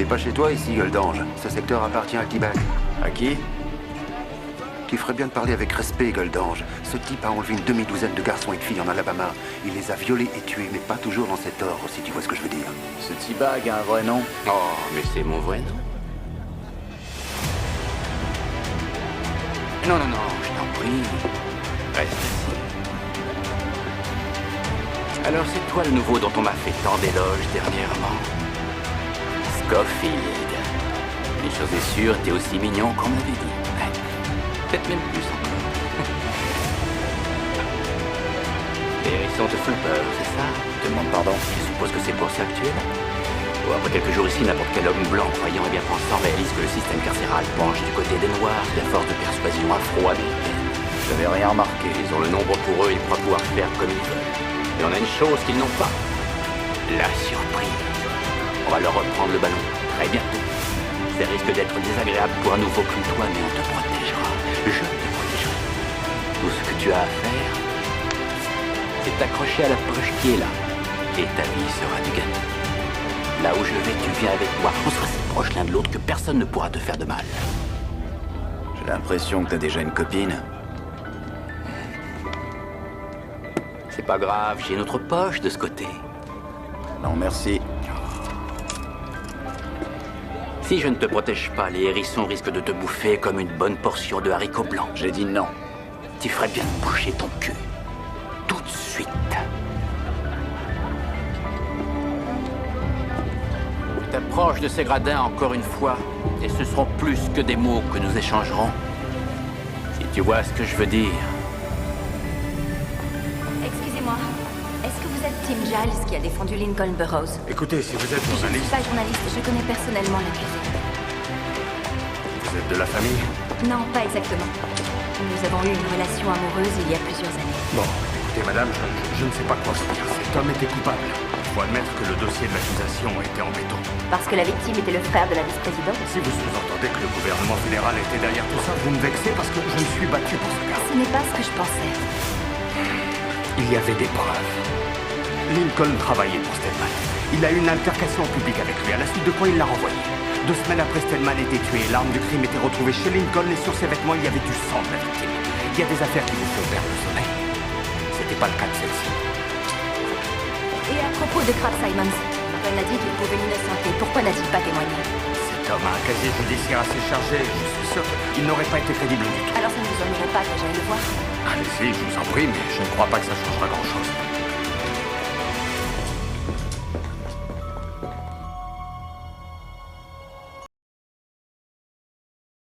T'es pas chez toi ici, gueule d'ange. Ce secteur appartient à T-Bag. À qui? Tu ferais bien de parler avec respect, gueule d'ange. Ce type a enlevé une demi-douzaine de garçons et de filles en Alabama. Il les a violés et tués, mais pas toujours dans cet ordre, si tu vois ce que je veux dire. Ce T-Bag a un vrai nom? Oh, mais c'est mon vrai nom. Non, non, non, je t'en prie. Reste assis. Alors c'est toi le nouveau dont on m'a fait tant d'éloges dernièrement. Scofield. Une chose est sûre, t'es aussi mignon qu'on m'avait dit. Ouais. Peut-être même plus encore. Les hérissons te font peur, c'est ça? Je demande pardon. Je suppose que c'est pour ça que tu es là. Ou après quelques jours ici, n'importe quel homme blanc croyant et bien pensant réalise que le système carcéral penche du côté des Noirs, la force de persuasion afro-américaine. Je n'avais rien remarqué. Ils ont le nombre pour eux, ils croient pouvoir faire comme ils veulent. Et on a une chose qu'ils n'ont pas. La surprise. On va leur reprendre le ballon très bientôt. Ça risque d'être désagréable pour un nouveau comme toi, mais on te protégera. Je te protégerai. Tout ce que tu as à faire, c'est t'accrocher à la poche qui est là. Et ta vie sera du gâteau. Là où je vais, tu viens avec moi. On sera si proches l'un de l'autre que personne ne pourra te faire de mal. J'ai l'impression que t'as déjà une copine. C'est pas grave, j'ai une autre poche de ce côté. Non, merci. Si je ne te protège pas, les hérissons risquent de te bouffer comme une bonne portion de haricots blancs. J'ai dit non. Tu ferais bien de boucher ton cul. Tout de suite. Tu t'approches de ces gradins encore une fois, et ce seront plus que des mots que nous échangerons. Si tu vois ce que je veux dire. Excusez-moi, est-ce que vous êtes Tim Giles qui a défendu Lincoln Burroughs? Écoutez, si vous êtes Je ne suis journaliste, pas journaliste, je connais personnellement l'accusé. vous êtes de la famille? Non, pas exactement. Nous avons eu une relation amoureuse il y a plusieurs années. Bon, écoutez, madame, je ne sais pas quoi vous dire. Cet homme était coupable. Il faut admettre que le dossier de l'accusation était en béton. Parce que la victime était le frère de la vice-présidente? Si vous sous-entendez que le gouvernement fédéral était derrière tout ça, vous me vexez parce que je me suis battu pour ce cas. Ce n'est pas ce que je pensais. Il y avait des preuves. Lincoln travaillait pour Stedman. Il a eu une altercation publique avec lui, à la suite de quoi il l'a renvoyé. 2 semaines après, Stedman était tué. L'arme du crime était retrouvée chez Lincoln et sur ses vêtements, il y avait du sang de la victime. Il y a des affaires qui vous font perdre le sommeil. C'était pas le cas de celle-ci. Et à propos de Kraft Simons, on a dit qu'il pouvait l'innocenter. Pourquoi n'a-t-il pas témoigné? Cet homme a un casier judiciaire assez chargé. Je suis sûr qu'il n'aurait pas été crédible du tout. Alors ça ne vous ennuierait pas que j'aille le voir? Allez-y, je vous en prie, mais je ne crois pas que ça changera grand-chose.